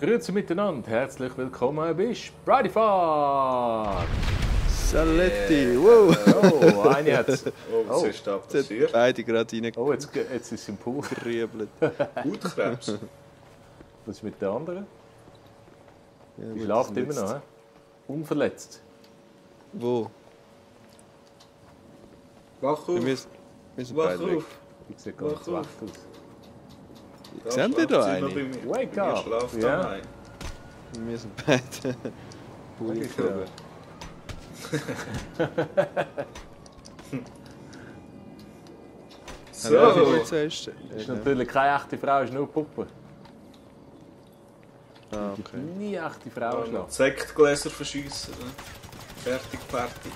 Grüezi miteinander, herzlich willkommen bei Sprightyfahrt! Saletti, wow! Oh, eine hat's. Oh, was ist da passiert? Beide gerade rein. Oh, jetzt ist es im Pool. Geriebelt. Hautkrebs? Was ist mit der anderen? Ja, Die gut, schlaft das immer ist noch, he? Unverletzt. Wo? Wach auf! Wir sind Wach beide weg. auf! Die sieht ganz Wach wach auf. aus. Seht ihr da schlaft sie noch eine? bei mir. Wake Bei mir up. schlaft Ja. daheim. Wir sind beide. Logisch, ja. So, Wie sagst du? Ist natürlich keine echte Frau, ist nur eine Puppe. Ah, Die okay. nie echte Frau schlafen. Sektgläser verschiessen. Ne? Fertig, Party.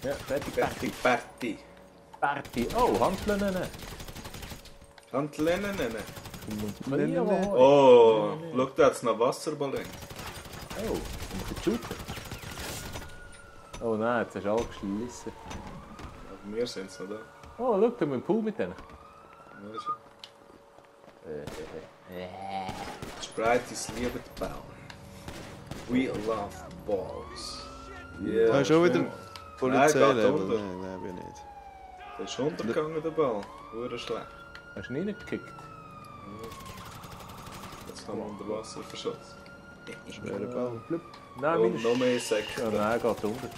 Ja, fertig, Fertig, Party. Party. Oh, Handlenen. Handlenen nennen. Maria, Oh, schau, da hat's noch Wasserballon. Oh, und ein shooten. Oh nein, jetzt hast du alle geschlissen. Aber wir sind's noch da. Oh, schau, da haben wir einen Pool mit denen. Ja, schon. Sprighties lieben die Ball. We love balls. Ja, Ah, schon wieder Nein, Polizeilevel? geht unter. Nein, bin ich nicht. Der ist untergegangen, der Ball. Hure schlecht. Hast du ihn reingekickt? Jetzt haben wir unter Wasser verschossen. Schwerer Ball. Nein, Und meine noch mehr Sekt. Ja, nein, geht unter.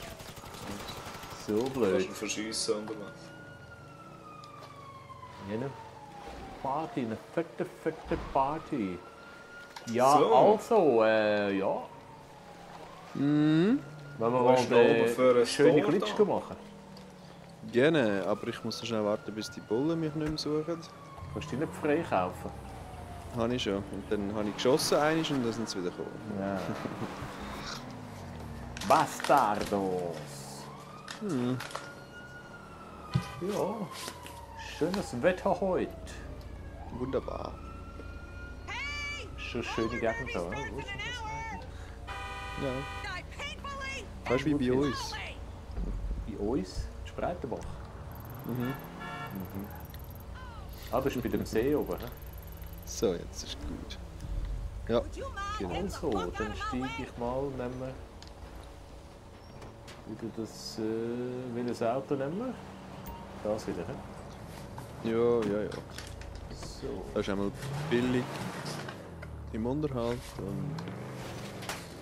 So Kannst blöd. du verschiessen unter Wasser. Eine Party, eine fette Party. Ja, So. also, ja. Mhm. Wenn wir Wo mal ist noch oben für eine ein schöne Tor Glitsch da? machen. Gerne, aber ich muss noch schnell warten, bis die Bullen mich nicht mehr suchen. Kannst du die nicht frei kaufen? Habe ich schon. Und dann habe ich geschossen einmal und dann sind sie wieder gekommen. Ja. Bastardos. Ja, schönes Wetter heute. Wunderbar. Schon schöne Gegend da, oder? Wo ist denn das eigentlich? Ja. Fast wie bei uns. Bei uns? In Spreitenbach. Mhm. Ah, das ist bei dem See oben, ne? So, jetzt ist gut. Ja, genau. Also, dann steige ich mal, nehmen wir wieder das, welches Auto nehmen wir? Das wieder, ne? Ja. So. Das ist einmal billig im Unterhalt. Und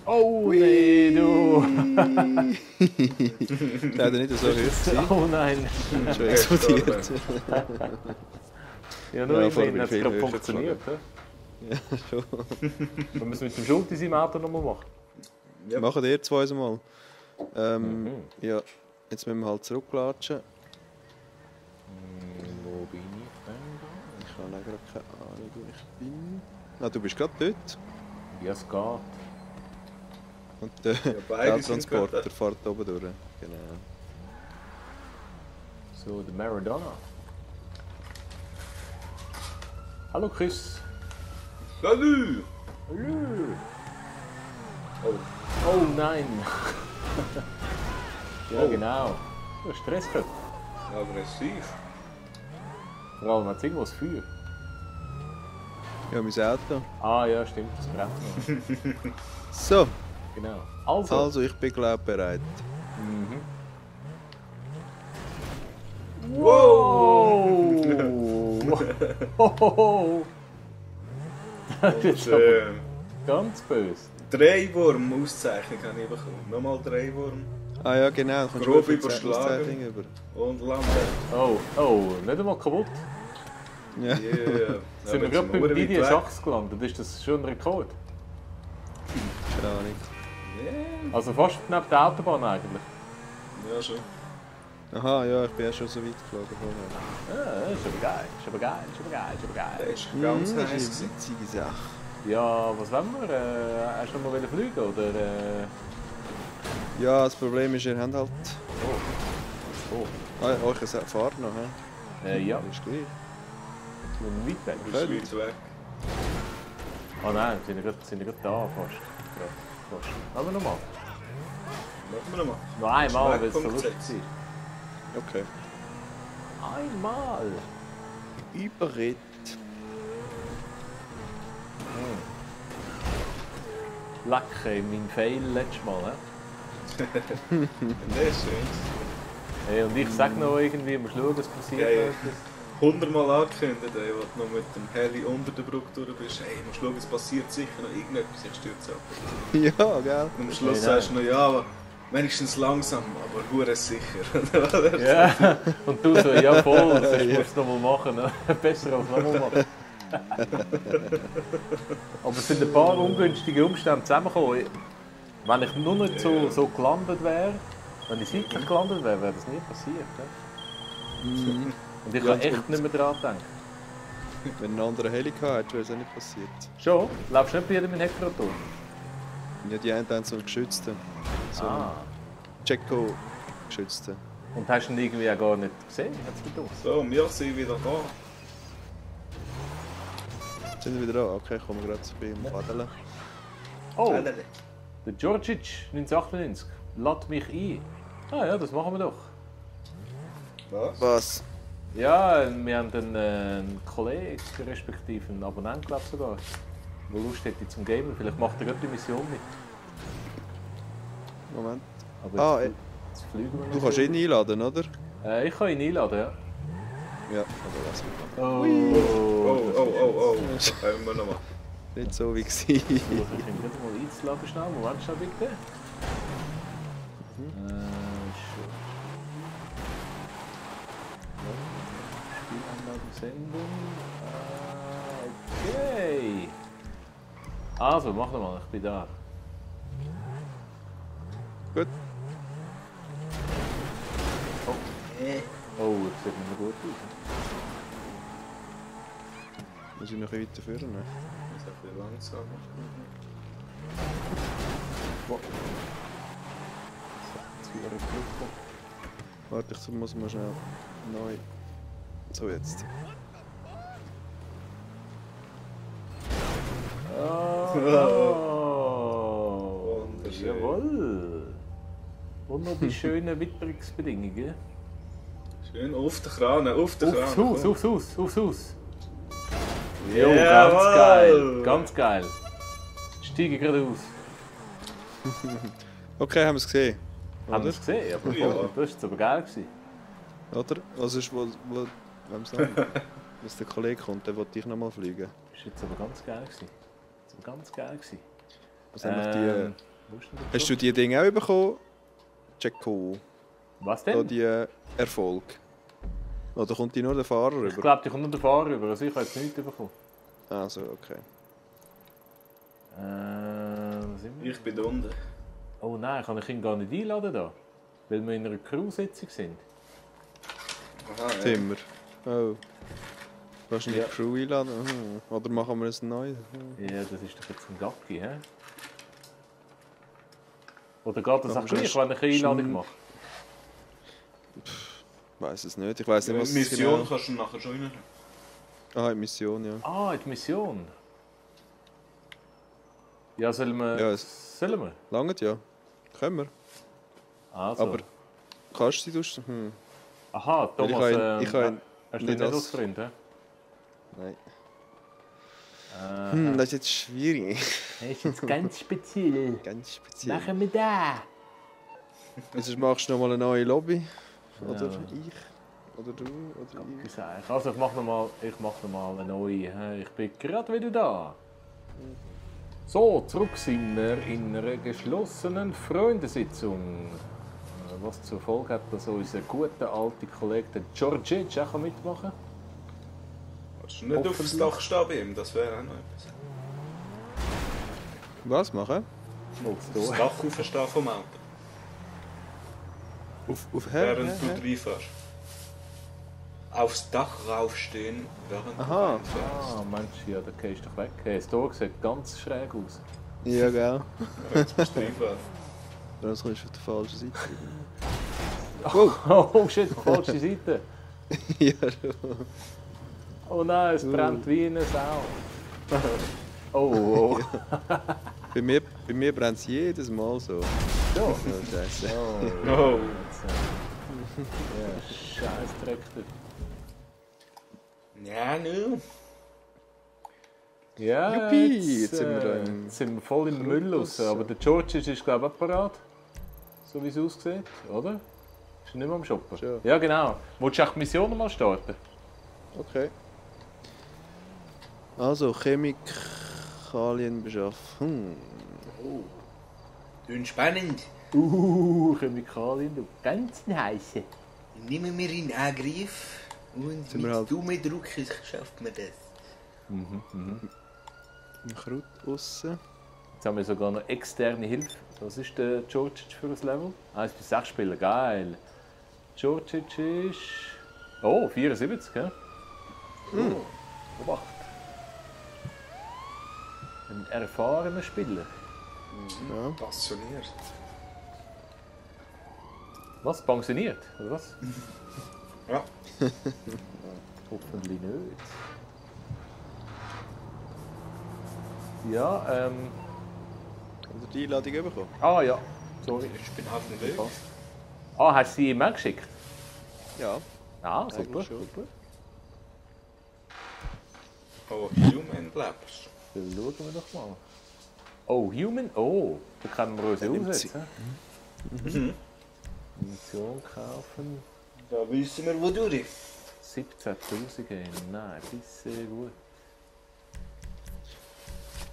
Oh nee, du! der hat nicht so hoch gewesen. Oh nein! Schon explodiert. Ja, nur Ja, immerhin vorher hat es bin ich gerade viel funktioniert. He? Ja, schon. Wir müssen mit dem Schulti seinem Auto nochmal machen. Ja. Machen ihr zwei mal. Ja, jetzt müssen wir halt zurücklatschen. Wo bin ich denn da? Ich habe auch gerade keine Ahnung, wo ich bin. Ah, du bist gerade dort. Ja, es geht. Und der beide sind Geldtransporter gerade fährt oben durch. Genau. So, der Maradona. Hallo Chris. Salut! Hallo. Oh, Oh nein. Ja, Oh. genau. Du hast Stress gehabt. aggressiv. Vor allem hat es irgendwo das Feuer. Ja, mein Auto. Ah ja, stimmt, das brennt noch. So, Genau. Also. also ich bin glaube bereit. Mhm. Wow! Wow! Das ist aber Und, ganz böse. Dreiwurm-Auszeichnung habe ich bekommen. Nochmal Dreiwurm Ah ja, genau. Dann kommst Grob du überschlagen. Auszeichnung über. und Lambert. Oh, nicht einmal kaputt. Ja. Yeah. Sind wir gerade beim Didier Schachs gelandet? Ist das schon ein Rekord? Keine Ahnung. Yeah. Also fast neben der Autobahn eigentlich. Ja, schon. Aha, ja, ich bin ja schon so weit geflogen vorher. Ja, ist aber geil, ist aber geil, ist aber geil, ist aber Der geil. ist ganz Das heiß ist eine gewesen. witzige Sache. Ja, was wollen wir? Hast du noch mal fliegen oder? Ja, das Problem ist, ihr habt halt... Oh, Ah, ja, euch fahrt noch, hä? ja, Das ist gleich. wir sind weit weg. Du bist weit weg. Ah nein, wir sind ja gerade da fast. Ja, fast. Machen wir nochmal. Machen wir nochmal. Noch einmal, weil es so Schwerpunkt lustig setzen. ist. Okay. Einmal! Überritt. Lecker, mein Fail letztes Mal. Das ist schön. Hey, und ich sag noch irgendwie, mal schauen, was passiert. Ja, ja. 100-mal angekündigt, ey, wo du noch mit dem Heli unter der Brücke durch bist. Hey, mal schauen, es passiert sicher noch irgendetwas, ich stürze ab. Ja, gell? Und am Schluss Hey, sagst du noch, ja, aber wenigstens langsam, aber hure sicher. Ja, und du so, ja voll, sonst musst du es nochmal machen. Ne? Besser als nochmal machen. Aber es sind ein paar ungünstige Umstände zusammengekommen. Wenn ich nur nicht so gelandet wäre, wenn ich seitlich gelandet wäre, wäre das nie passiert. Ne? Und ich kann echt nicht mehr daran denken. Wenn ein anderer Heli gehabt wäre es auch nicht passiert. Schon? Läufst du nicht bei jedem mit Heckrotor? Ja, die einen haben so einen geschützten. So einen Jacko-geschützten. Und hast du ihn irgendwie auch gar nicht gesehen? Hat's mit uns? So, wir sind wieder da. Sind wir wieder da? Okay, kommen wir gerade beim Paddeln. Oh, der Djordjic 1998 lädt mich ein. Ah ja, das machen wir doch. Was? Was? Ja, wir haben einen Kollegen, respektive einen Abonnenten, glaube ich sogar, der Lust hätte zum Gamen. Vielleicht macht er gerade die Mission mit. Moment. Aber jetzt fliegen wir Du noch. kannst ihn einladen, oder? Ich kann ihn einladen, ja. Ja, aber lass mich. Oh, das können wir noch mal. Nicht so wie gewesen. Ich ihn gerade mal einzuladen schnell. Moment schnell bitte. Schon. Spieleinladung senden. Okay. Also, mach doch mal, ich bin da. Gut. Oh, das sieht nicht mehr gut aus. Muss ich noch ein bisschen weiter führen? Ne? Das ist ein bisschen langsam. Wow. Jetzt wieder ein Glück. Warte, ich muss mal schnell neu. So jetzt. Oh, Wunderschön. jawohl. Und noch die schönen Witterungsbedingungen. Schön auf den Kran, auf den Aufs Kran. Haus, komm. aufs Haus, aufs Haus. Jo, Jawohl. ganz geil, ganz geil. Steige gerade aus. Okay, haben wir es gesehen. Haben wir Oder? es gesehen? Aber Ja. das war jetzt aber geil gewesen. Oder? Was ist, wo wem sagen? Dass der Kollege kommt, der wollte dich nochmal fliegen. Das war jetzt aber ganz geil gewesen. Das war ganz geil gewesen. Was haben wir die, Wo ist denn der hast du Job? die Dinge auch bekommen? Jacko. Was Da denn? die Erfolg. Oder kommt die nur der Fahrer Ich rüber? glaube, die kommt nur der Fahrer rüber. Also ich habe jetzt nichts bekommen. Ah, so, okay. Wo sind wir? Ich bin da unten. Oh nein, kann ich ihn gar nicht einladen da? Weil wir in einer Crew-Sitzung sind. Aha, ja. Zimmer. Oh. Kannst du nicht Ja. die Crew einladen? Oder machen wir es neu? Ja, das ist doch jetzt ein Gacki, hä? Oder geht das Ja, auch gleich, schon- wenn ich eine Einladung mache? Ich weiß es nicht. Ich weiß nicht, was es Mission genau... kannst du nachher schon rein. Ah, in Mission, ja. Ah, in die Mission. Ja, sollen wir? Ja, Sollen wir? Langt ja. Können wir. Also. Aber kannst du sie Aha, Weil ich Thomas, kann- ich kann hast du nicht ihn nicht als- als Freund, hä? Nein. Das ist jetzt schwierig. Das ist jetzt ganz speziell. Ganz speziell. Machen wir da? Jetzt machst du nochmal eine neue Lobby. Oder Ja. ich. Oder du. Oder ich. Also ich mach noch mal eine neue. hä? Ich bin gerade wieder da. So, zurück sind wir in einer geschlossenen Freundesitzung. Was zur Folge hat, dass unser guter alter Kollege der Djordjic auch mitmachen kann. Kannst du nicht aufs Dach stehen bei ihm, das wäre auch noch etwas. Was machen? Aufs Dach aufstehen vom Auto, Auf Herr? während du reinfährst. Aufs Dach raufstehen, während Aha. du reinfährst. Ah, Mensch, ja, da gehst du doch weg. Hey, das Tor sieht ganz schräg aus. Ja, gell. Jetzt musst du reinfahren. Das kommst du auf der falschen Seite. Oh shit, falsche Seite. Ja, Oh nein, es brennt wie eine Sau. Oh, oh. bei mir brennt es jedes Mal so. Ja. Oh, Scheiße. Oh. Oh. Ja, scheiß Traktor. Ja, nu. Ja, Juppie, jetzt sind wir da im jetzt sind wir voll im Müll raus. Aber der George ist, glaube ich, auch parat. So wie es aussieht, oder? Ist er nicht mehr am Shoppen? Schon. Ja, genau. Willst du auch die Mission mal starten? Okay. Also, Chemikalien beschaffen. Oh. Klingt spannend. Chemikalien, du ganz heiße. Nehmen wir in Angriff und Sind wir mit halt- dummen Druck schafft man das. Ein Kraut aussen. Jetzt haben wir sogar noch externe Hilfe. Was ist der Georgic für ein Level? 1 bis 6 Spieler, geil. Georgic ist. Oh, 74, ja? Obacht. Ein erfahrener Spieler. Ja. Passioniert. Was? Pensioniert? Oder was? Ja. Hoffentlich nicht. Ja, Hast du die Einladung bekommen? Ah ja, sorry. Ich bin auf dem Weg. Passt. Ah, hast du sie ihm auch geschickt? Ja. Ah, super, Eigentlich schon. super. Oh, Human Labs. Dann schauen wir doch mal. Oh, Human? Oh, da können wir uns nimmt aussetzen. Munition kaufen. Da wissen wir, wo du bist. 17'000 gehen. Nein, bisschen gut.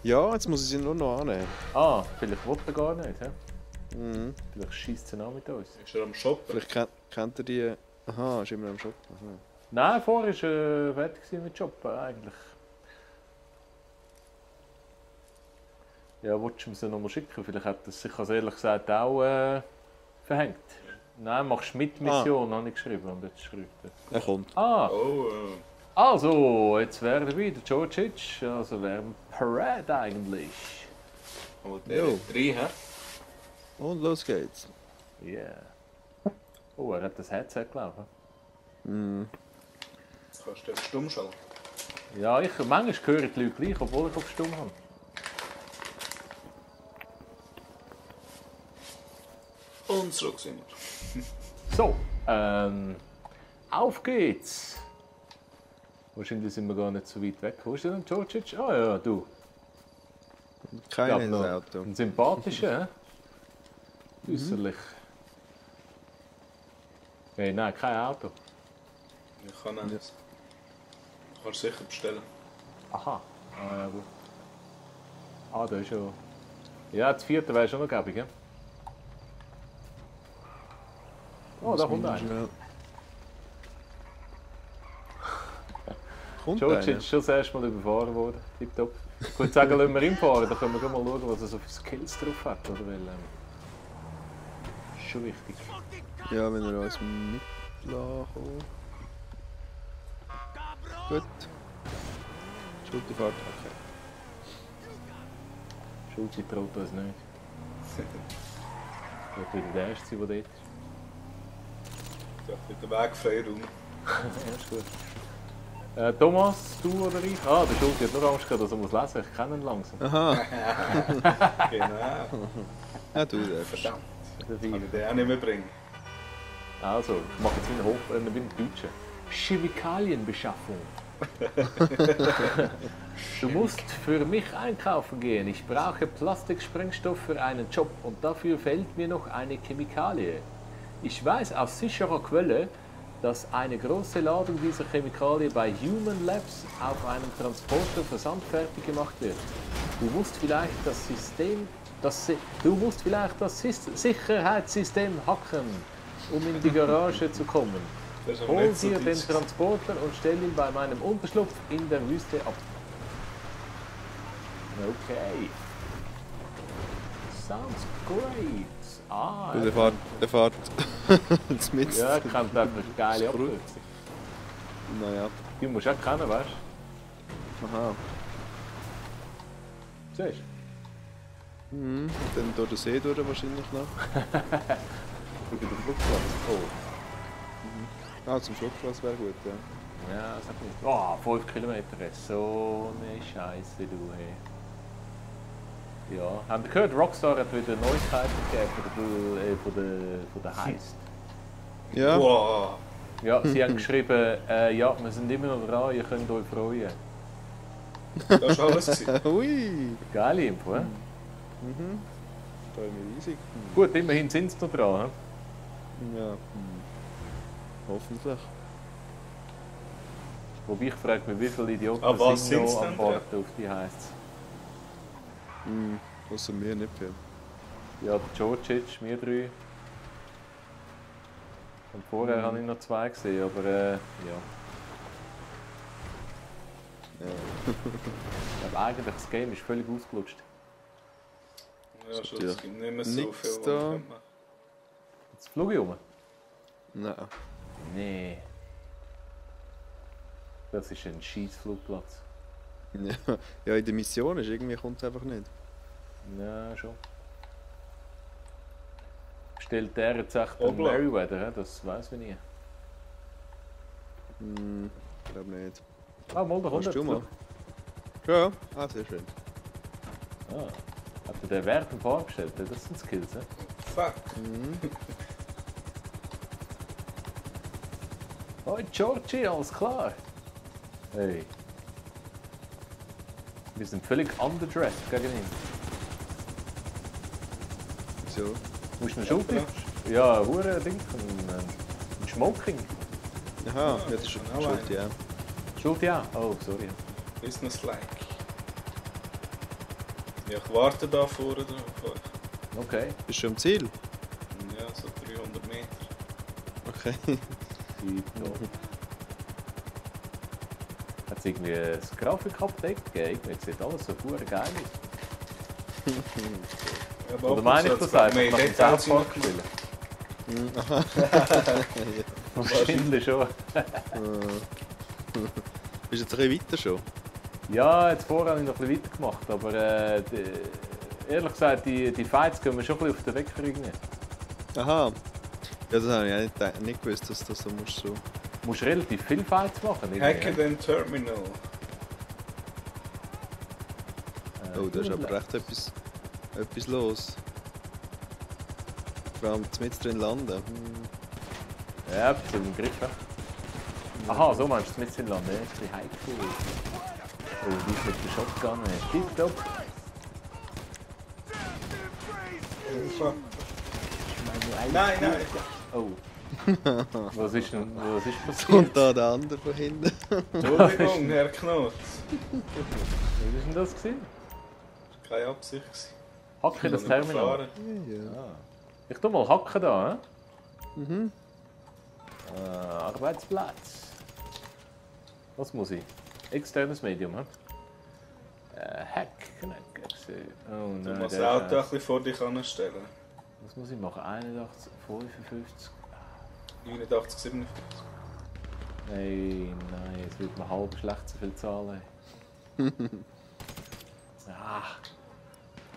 Ja, jetzt muss ich sie nur noch annehmen. Ah, vielleicht will er gar nicht. He? Mhm. Vielleicht schießt er an mit uns. Ist er am Shoppen? Vielleicht kennt ihr die... Aha, ist immer am Shop. Aha. Nein, vorher war er fertig mit Shoppen eigentlich. Ja, wolltest du mir sie nochmal schicken? Vielleicht hat er sich als ehrlich gesagt auch verhängt. Nein, machst mit Mission, habe ich geschrieben. Und jetzt schreibt er. Er kommt. Ah, Oh, also, jetzt wäre dabei der Georgic. Also wäre ein Parade eigentlich. oh der Jo. hat 3, hä? Und los geht's. Yeah. Oh, er hat das Headset, glaube ich. Mhm. Jetzt kannst du den stumm schalten. Ja, manchmal hören die Leute gleich, obwohl ich auf Stumm habe. Und zurück sind wir. So, auf geht's. Wahrscheinlich sind wir gar nicht so weit weg. Wo ist denn Georgic? Ah ja, du. Keiner Ja, ins noch Auto. ein sympathischer, hä? Äußerlich. Hey, nein, kein Auto. Ich kann auch nicht. Du kannst sicher bestellen. Aha. Ah ja, gut. Ah, da ist schon. Ja, das vierte wäre schon noch gäbig, ja? Oh, da kommt einer. Schnell. Kommt George einer? ist schon das erste Mal überfahren worden. Tipptopp. Ich würde sagen, lassen wir ihn fahren, dann können wir mal schauen, was er so für Skills drauf hat. Oder? Weil, ist schon wichtig. Ja, wenn er uns mitlassen Gut. Schulterfahrt, okay. Schulze traut uns nicht. Wird wieder der Erste sein, der dort ist. Ich darf wieder Weg frei rum. Ja, ist gut. Thomas, du oder ich? Ah, der Schulze hat nur Angst gehabt, dass er muss lesen muss. Ich kenne ihn langsam. Aha, Genau. ja du darfst. Verdammt. Der Kann Vier. ich den auch nicht mehr bringen. Also, ich mache jetzt wie ein Deutscher. Chemikalienbeschaffung. Du musst für mich einkaufen gehen. Ich brauche Plastiksprengstoff für einen Job und dafür fehlt mir noch eine Chemikalie. Ich weiß aus sicherer Quelle, dass eine große Ladung dieser Chemikalie bei Human Labs auf einem Transporter versandfertig gemacht wird. Du musst vielleicht das Sicherheitssystem hacken, um in die Garage zu kommen. Das ist aber Hol nicht so dir den deutsch. Transporter und stell ihn bei meinem Unterschlupf in der Wüste ab. Okay. Sounds great. Ah, Der fährt mit. ja, ich kann einfach eine geile Ist gut. Abkürzung. Naja. Die musst du auch kennen, weißt du? Aha. Siehst Mhm. Dann durch den See durch wahrscheinlich noch. du? Über den Flugplatz. Oh. Ah, zum Flugplatz wäre gut, ja. Ja, sag nicht. Oh, 5 Kilometer. So eine Scheiße, du, hey. Ja, haben Sie gehört, Rockstar hat wieder Neuigkeiten gegeben von der Heist. Ja, Wow. Ja, sie haben geschrieben, ja, wir sind immer noch dran, ihr könnt euch freuen. Das war alles. Gewesen. Ui. Geile Info, hä? Mhm. Freue mich riesig. Gut, immerhin sind sie noch dran. Hä? Ja. Hoffentlich. Wobei ich frage mich, wie viele Idioten Aber was sind sind's noch denn an Bord auf die heisst. Außer mir nicht viel. Ja, der Djordjic, wir drei. Und vorher habe ich noch zwei gesehen, aber ja. Ich glaube eigentlich, das Game ist völlig ausgelutscht. Ja, schon, es gibt nicht mehr so Nix viel, was da. man machen kann. Jetzt fliege ich um. Nein. Nee. Das ist ein Scheissflugplatz. Ja. Ja, in der Mission ist irgendwie kommt es einfach nicht. Ja, schon. Stellt der jetzt echt den Obla. Merryweather, hä? Das weiss ich nie. Glaube nicht. Ah, mal, da kommt Kannst du jetzt mal? Ja. Ah, sehr schön. Ah, hat er den Wert im Fahren gestellt? Das sind Skills, hä? Fuck. Hoi Georgie, alles klar? Hey. Wir sind völlig underdressed gegen ihn. Wieso? Musst du eine Schulter? Ja, ein Ding, ein Smoking. Aha, ja, das ist schon schon auch schuld, ja. Schulter ja? Oh, sorry. Business-like. Ja, ich warte da vorne drauf. Okay. Bist du am Ziel? Ja, so 300 Meter. Okay. Hat es irgendwie ein Grafik-Update gegeben? Jetzt sieht alles so verdammt geil aus. Ja, aber Oder meine ich das einfach? Mehr Nach dem Details South Park rein. spielen? Wahrscheinlich schon. Bist du jetzt ein bisschen weiter schon? Ja, jetzt vorher habe ich noch ein bisschen weitergemacht, aber ehrlich gesagt, die Fights können wir schon ein bisschen auf den Weg kriegen. Aha. Ja, das habe ich auch nicht gewusst, dass das so musst so. Du musst relativ viele Fights machen. irgendwie, Hacken den Terminal. Oh, da ist aber recht etwas los. Vor allem mit drin landen. Ja, ein bisschen im Griff. Ja. Aha, so meinst du es mit in Landen, ein bisschen heikel. Oh, die mit der Shotgun. Tipptopp. Nein, nein. Oh. Was ist passiert? Und da der andere von hinten. Entschuldigung, Herr Knot. Was ist denn das gewesen? Keine Absicht gewesen. Hacke das Terminal. Fahren. Ja. Ich tu mal hacken da, hä? Arbeitsplatz. Was muss ich? Externes Medium, hä? Hack. Oh Du nein, musst das der Auto ein Scheiß. bisschen vor dich anstellen. Was muss ich machen? 81, 55. 89, 57. Nein, es wird mir halb schlecht zu viel zahlen. Ah.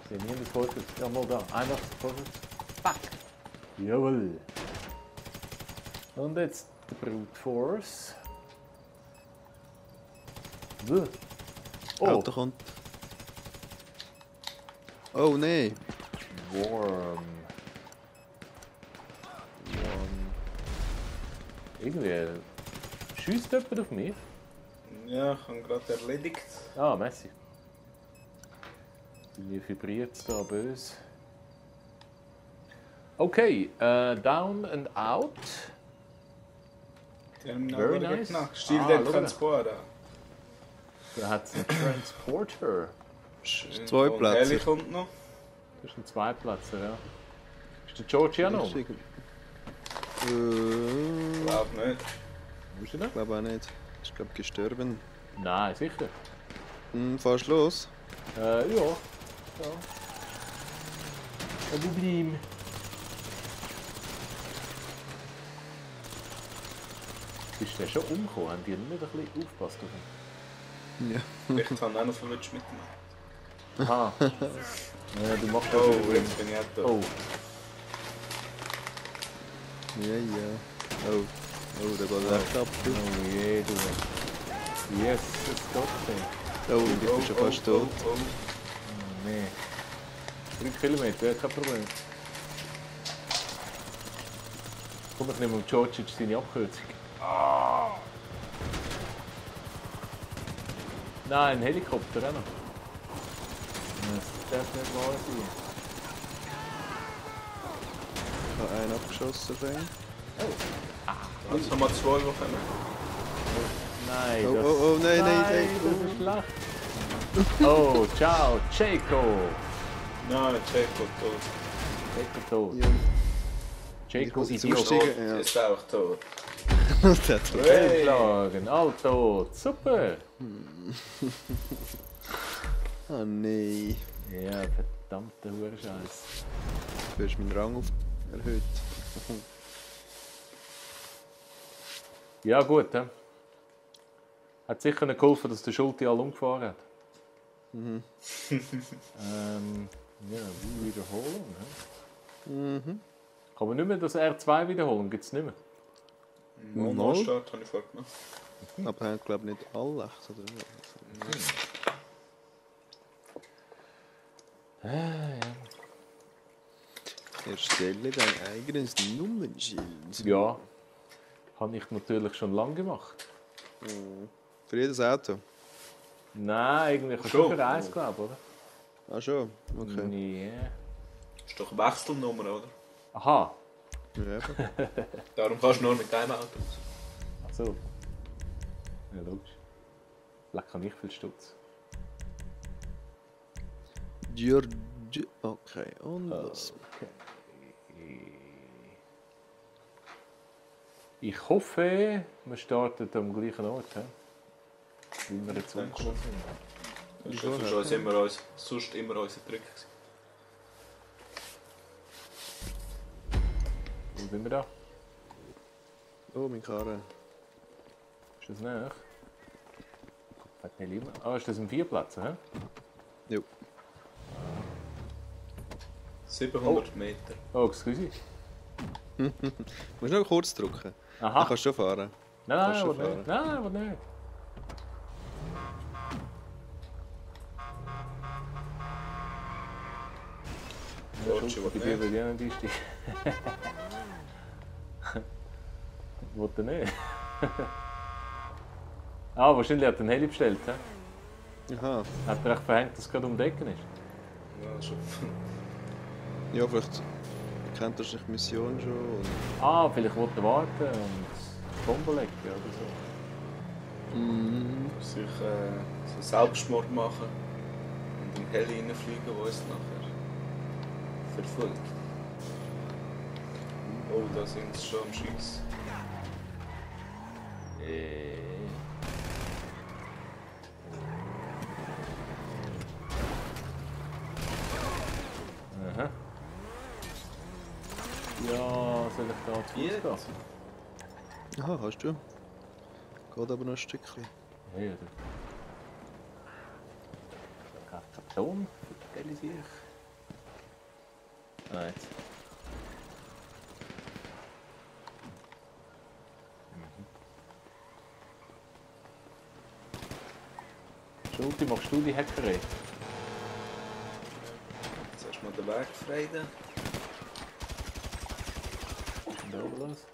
Ich sehe nie das Vorfeld. Ja, mal da. 81, 55. Fuck. Jawohl. Und jetzt die Brute Force. Oh, Auto kommt. Oh nein. Worm. Irgendwie schießt jemand auf mich. Ja, ich habe gerade erledigt. Ah, Messi. Wie vibriert es da böse? Okay, down and out. Terminal Very wurde nice. geknackt. Stil Ah, der schau. Transporter. Da hat es einen Transporter. Zwei Und Plätze. Heli kommt noch. Das ist ein Zweiplätzer, ja. Ist der George ja noch? Ich Glaub nicht. Wo ist er denn? glaube auch nicht. Ich glaube gestorben. Nein, sicher. Fährst du los? Ja. Ein Problem. Ist der schon umgekommen? Haben die nicht ein bisschen aufgepasst auf ihn? Ja. Ich habe auch noch verwünscht mitgemacht. Aha. Ja, du machst das Oh, schon. jetzt bin ich auch da. Oh, Ja. Oh, da geht echt ab. Du. oh je, du. Yes, es geht nicht. Oh, ich bin schon fast tot. Oh. Oh, nee. 3 Kilometer, ja, kein Problem. Komm, ich nehme um Georgic seine Abkürzung. Nein, ein Helikopter auch noch. Das darf nicht wahr sein. Ich habe einen abgeschossen, Fang. Jetzt haben wir 2, die kommen. Nein, Oh, das... oh, oh, nein, nein, nein. das ist schlecht. Oh, ciao, Jaco. Nein, Jaco tot. Jaco tot. Ja. Jaco Ich muss Idiot. zusteigen. Ja. Ist auch tot. Das hat er. Fehlschlagen, all tot. Super. Oh nein. Ja, verdammter Hurenscheiß. Du hast meinen Rang erhöht. Ja gut, he? Hat sicher nicht geholfen, dass der Schulte alle umgefahren hat. Ja, Wiederholung. He? Kann man nicht mehr das R2 wiederholen? Gibt es nicht mehr? Neustart habe ich vorher gemacht. Aber ich glaube nicht alle echt, oder? Erstelle dein eigenes Nummernschild. Ja, habe ich natürlich schon lange gemacht. Für jedes Auto? Nein, eigentlich Schon? schon für eins, glaube ich, oder? Ah schon? Okay. Nee. Ist doch eine Wechselnummer, oder? Aha, Ja, eben. Darum kannst du nur mit deinem Auto. ach so. Ja, logisch. Vielleicht kann ich viel Stutz. Okay, und los. Ich hoffe, wir starten am gleichen Ort, he? Wie wir jetzt Denkst umgekommen sind. Das war sonst immer unser Trick. Wo sind wir da? Oh, mein Karre. Ist das näher? Hat nicht immer. Ah, ist das ein Vierplatz, hä? Jo. 700 Meter. Oh, excuse. Du musst noch kurz drücken. Dann Aha. kannst du schon fahren. Nein, kannst nein, schon was nicht. Nein, was nicht. Georgie, was Bei dir nicht? will ich auch nicht einsteigen. Wollte nicht. Ah, wahrscheinlich hat er einen Heli bestellt. He? Aha. Hat er echt verhängt, dass es gerade um die Ecke ist? Ja, schon. Ja, vielleicht kennt er sich die Mission schon. Und Ah, vielleicht wollte er warten und Bombe legen oder so. Sich so Selbstmord machen und in den Heli reinfliegen, der uns nachher verfolgt. Oh, da sind sie schon am Schiessen. Aha. Ja, soll ich da zu Fuß Jetzt? gehen? aha, hast du. Geht aber noch ein Stückchen. Ja, du. Kein Karton, realisiere ich. Ah, jetzt. Schulte, machst du die Hackerei? Jetzt hast du mal den Weg frei. Da. Und da oben los?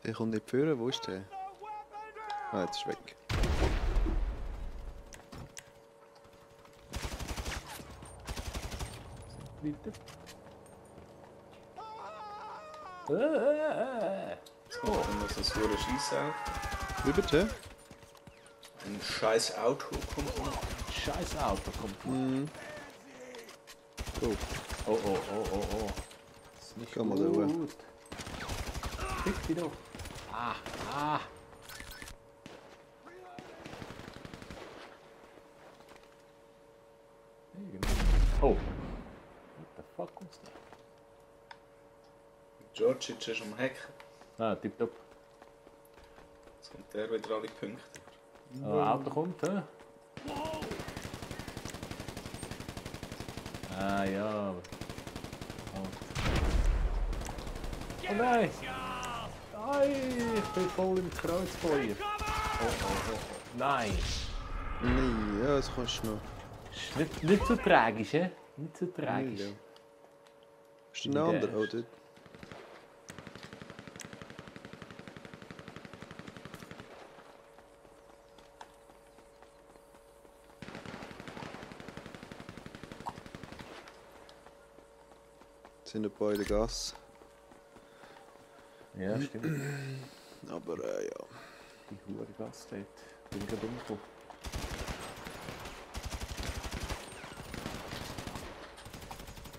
Der kommt nicht führen, wo ist der? Ah, jetzt ist er weg. Weiter. Jetzt kommt dann noch so ein verdammtes Scheissauto. Wie bitte? Ein scheiß Auto kommt noch. Scheiß Auto kommt. Oh, Oh, oh, oh, oh, oh. Das ist nicht Komm mal gut. da hoch. Fick die doch. Ah, ah. Oh. What the fuck kommst du? Georgic ist am Hacken. Ah, tipptopp. Jetzt kommt der wieder alle Punkte. Auto kommt, hä? Ah, ja. Oh, oh nein! Nein! Ich bin voll im Kreuzfeuer. Oh, oh, oh. Nein! nein, ja, das kannst du noch. Ist nicht so tragisch, hä? Nicht so tragisch. Ja. Ist der ein anderer? Oh, dort. sind ein paar in der Gasse. Ja, stimmt. Aber ja. Die hure Gast dort. Bin gerade umgekommen.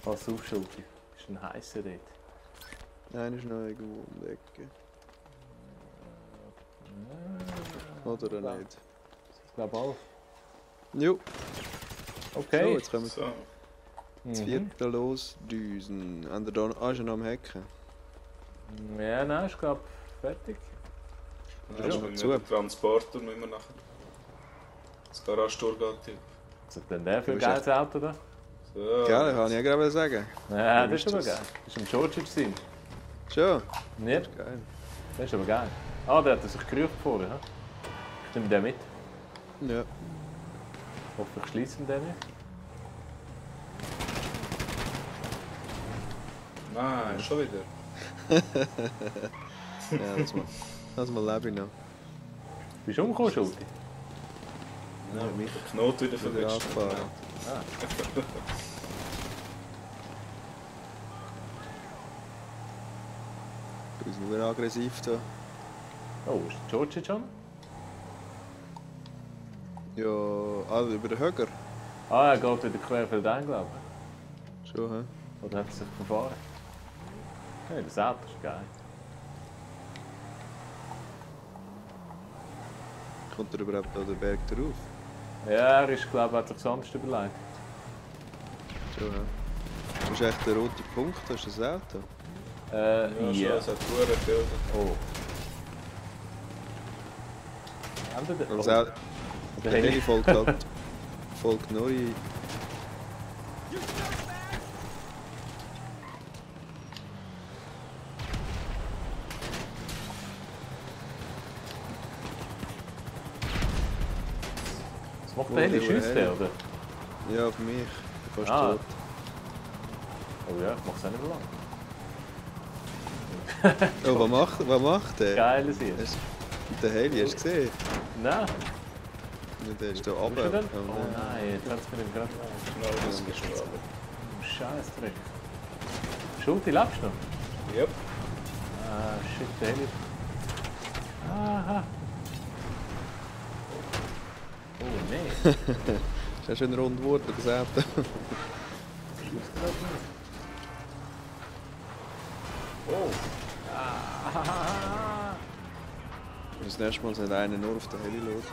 Pass auf, Schulti. Ist ein heißer dort. Nein, ist noch irgendwo um die Ecke. Oder nicht? Ich glaube auch. Jo. So, Okay. jetzt können wir So. das vierte losdüsen. Ist er noch am Hacken? Ja, nein, ich glaube fertig. Dann ist mit dem Transporter müssen wir nachher. Das Garage-Tour geht. Was hat denn der für ein geiles Auto da? So, Gell, kann ich ja gerade sagen. Ja, das ist ist aber das? geil. Das ist im Georgic sein. Schon? Nicht? Geil. Das ist aber geil. Ah, der hat sich gerufen vorher. He? Ich nehme den mit. Ja. Hoffentlich schließen den nicht. Nein, schon wieder. Ja, das mal lebe ich noch. Bist du umgekommen, Schulti? Nein, mich der Knoten wieder Wieder verwischt. angefahren. Du bist nur aggressiv da. Oh, ist der Georgic schon? Ja, also über den Höger. Ah, er geht wieder querfeld ein, glaube ich. Schon, hä? Oder hat er sich verfahren? Hey, das Auto ist geil. Kommt er überhaupt an den Berg drauf? Ja, er ist, glaube ich, hat sich sonst überlegt. Schon, hä? Das ist echt der rote Punkt, das ist das Auto. Ja, schon, Ja. es hat Touren gefehlt. Oh. Haben wir den? Also Oh, auch der der Heli Heli. folgt neu. Was macht der Heli? der Schießt Heli? der, oder? Ja, auf mich. Fast Ah. tot. Oh ja, ich mach's auch nicht so lang. Oh, was macht der? Geil ist hier. Der Heli, hast du gesehen? Nein. Ja, der ist da Wo ist runter. er denn? Oh, Oh nein, jetzt hat's mir gerade. Genau, das gestorben. Scheißdreck. Schulti, lebst du noch? Yep. Ah, shit, der Heli. Aha. Oh nee. Ist ja schön rund geworden, das Auto. Schießt gerade nicht. Oh. Ah. Das nächste Mal sind einer nur auf den Heli los.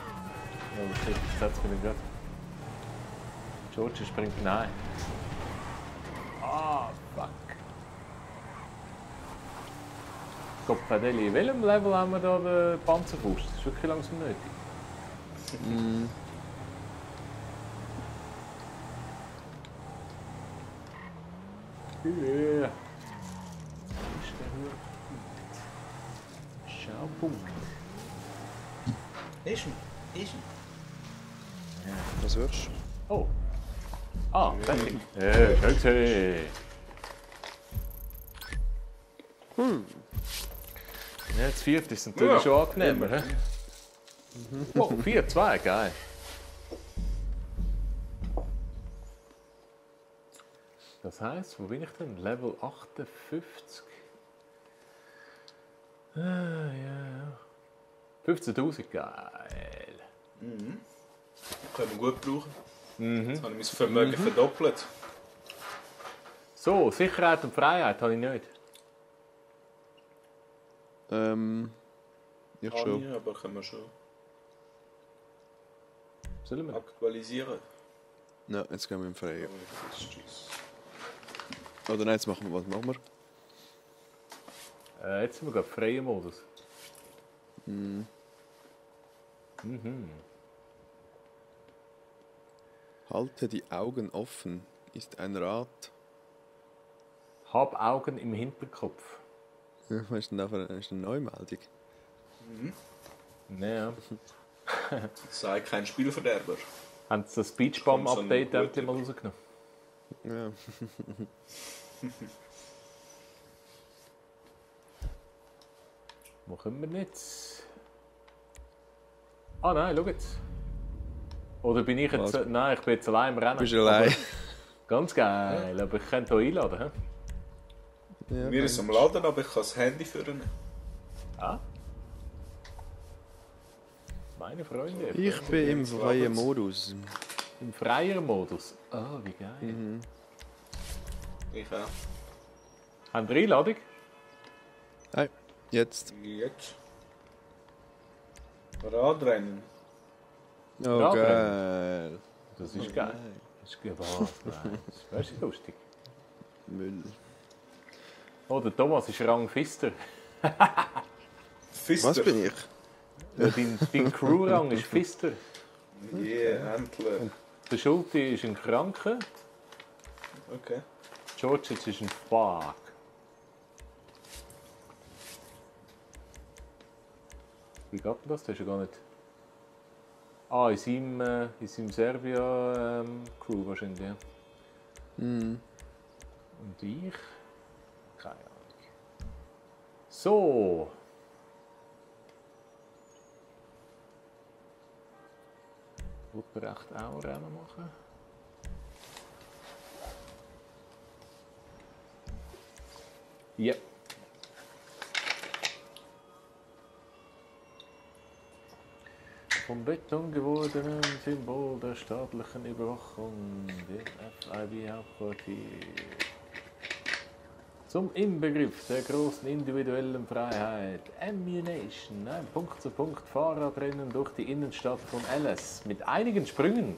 Ja, aber shit, jetzt hat's mir gerade. George springt hinein. Ah, fuck. Kopfadeli, in welchem Level haben wir da den Panzerfaust? Das ist wirklich langsam nötig. Mm. Ja. Ist der Hut. Schaupunkt. Ist ihn. Was willst du? Oh. Ah, fertig. Ja, schön gesehen. Ja, das vierte ist natürlich Ja, schon angenehmer. He? Oh, 4-2, geil. Das heisst, wo bin ich denn? Level 58. Ah, ja. 15.000, geil. Können wir gut brauchen. Mhm. Jetzt habe ich mein Vermögen verdoppelt. So, Sicherheit und Freiheit habe ich nicht. Ich Kann schon. ich, aber können wir schon Sollen wir? aktualisieren. Ja, jetzt gehen wir im Freien. Tschüss. Oder nein, jetzt machen wir, was machen wir? Jetzt sind wir gerade freien Modus. Halte die Augen offen, ist ein Rat. Hab Augen im Hinterkopf. Ja, was ist denn da für eine Neumeldung? Ja. Sei kein Spielverderber. Haben sie das Speechbomb-Update Kommt so ein endlich mal rausgenommen? Ja. Wo können wir jetzt? Ah nein, schau jetzt. Oder bin ich jetzt... Was? Nein, ich bin jetzt allein im Rennen. Du bist allein. Aber, ganz geil, aber ich könnte hier einladen. He? Ja, Mir ist am Laden, aber ich kann das Handy führen. Ah? Meine Freunde. Ich bin im freien Modus. Im freien Modus. Ah, wie geil. Ich auch. Haben wir Einladung? Nein, jetzt. Jetzt. Radrennen. Oh, Ja, geil. Das ist geil. Das ist geil. Nein, das ist lustig. Müll. Oh, der Thomas ist Rang Fister. Fister. Was bin ich? Ja, dein Crew-Rang ist Fister. Yeah, endlich. Der Schulti ist ein Kranker. Okay. George ist ein Fuck. Wie geht denn das? Das ist ja gar nicht... Ah, in seinem Serbia-Crew wahrscheinlich, ja. Und ich? Keine Ahnung. So. Ruprecht auch Rennen machen. Ja. Vom Beton gewordenen Symbol der staatlichen Überwachung, dem FIB-Hauptquartier. Zum Inbegriff der großen individuellen Freiheit. Ammunition, ein Punkt-zu-Punkt Fahrradrennen durch die Innenstadt von Alice mit einigen Sprüngen.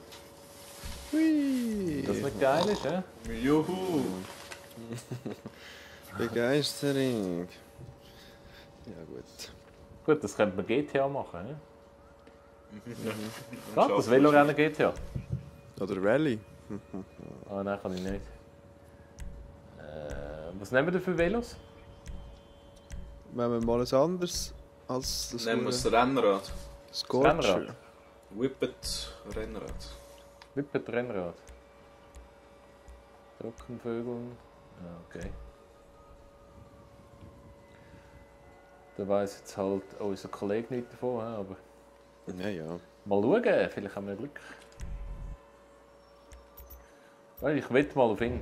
Hui. Das nicht geil ist, hä? Juhu. Begeisterung. Ja, gut. Gut, das könnte man GTA machen, hä? Was? Das Velorennen GTA? Oder Rallye. Ah, nein, kann ich nicht. Was nehmen wir für Velos? Wenn wir mal ein anderes als das Nehmen wir das Rennrad. Scorcher. Rennrad. Whippet Rennrad. Wippet Rennrad. Trockenvögeln. Ah, okay. Da weiss jetzt halt unser Kollege nicht davon, hä, aber Ja, ja. mal schauen, vielleicht haben wir Glück. Weil ich wette mal auf ihn.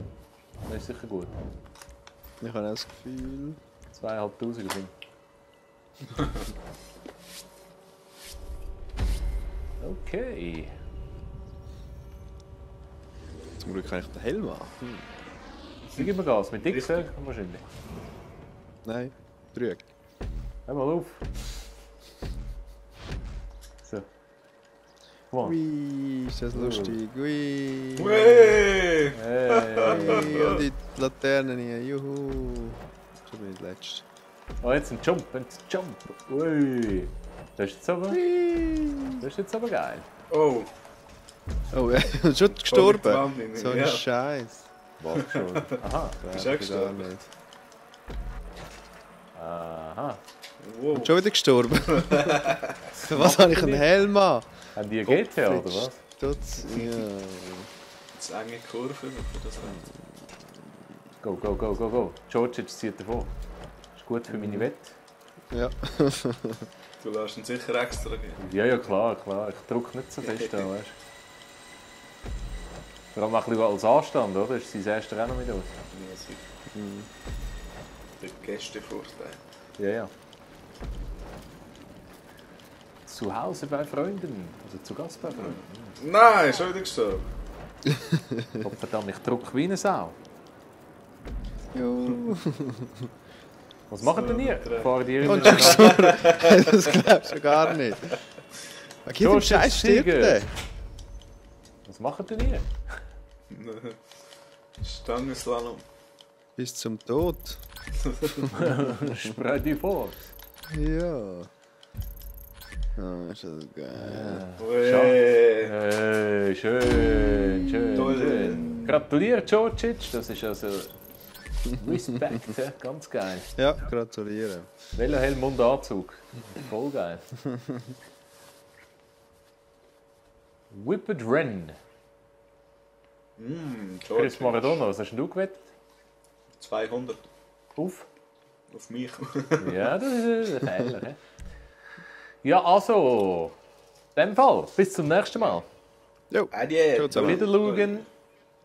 Das ist sicher gut. Ich habe auch das Gefühl. 2500 auf ihn. Okay. Zum Glück kann ich den Helm an. Wie geben wir Gas? Mit X wahrscheinlich. Nein, Trüg. Hör mal auf. So. Komm on. Ui, ist das lustig. Ui. Hey! Hey. Ui, und die Laternen hier. Juhu. Schon bin ich letzt. Oh, jetzt ein Jump, jetzt ein Jump. Ui. Das ist jetzt aber, das ist jetzt aber geil. Oh, Oh, er ist schon gestorben. Wahnsinn, So ein ja. Scheiß. Was schon? Aha. Bist du auch gestorben? Nicht. Aha. wow. Und schon wieder gestorben. Was habe ich einen Helm an? Haben die ein GTA oder was? Tut's. Ja. Das enge Kurve für das Rennen. Go, go, go, go, go. George jetzt zieht davon. Ist gut für meine Wette. Ja. Du lässt ihn sicher extra gehen. Ja, ja, klar, klar. Ich drücke nicht so fest an, weißt du. Vor allem auch ein bisschen als Anstand, oder? Das ist sein erstes Rennen mit uns. Ja, sicher. Der Gästevorteil. Ja, ja. Zu Hause bei Freunden. Also zu Gast bei Freunden. Nein, schon wieder gestorben. Oh, verdammt, ich drücke wie eine Sau. Jo. Was macht denn ihr? Fahrt ihr Und schon gestorben. Das glaubst du gar nicht. Was gibt dem Scheiß stirbt der? Was macht denn ihr? Stangenslalom. Bis zum Tod. Spread die vor. Ja. Ah, ist das geil. Hey. Schön, schön, Toll. schön. Gratuliere, Georgic. Das ist also Respekt, ja, ganz geil. Ja, gratuliere. Velohelm und Anzug. Voll geil. Whipped Ren. Chris Maradona, was hast denn du gewettet? 200 Auf? auf mich. Ja, das ist ein Fehler. He? Ja, also, in dem Fall, bis zum nächsten Mal. Jo. Adieu. Ciao zusammen. Wieder schauen.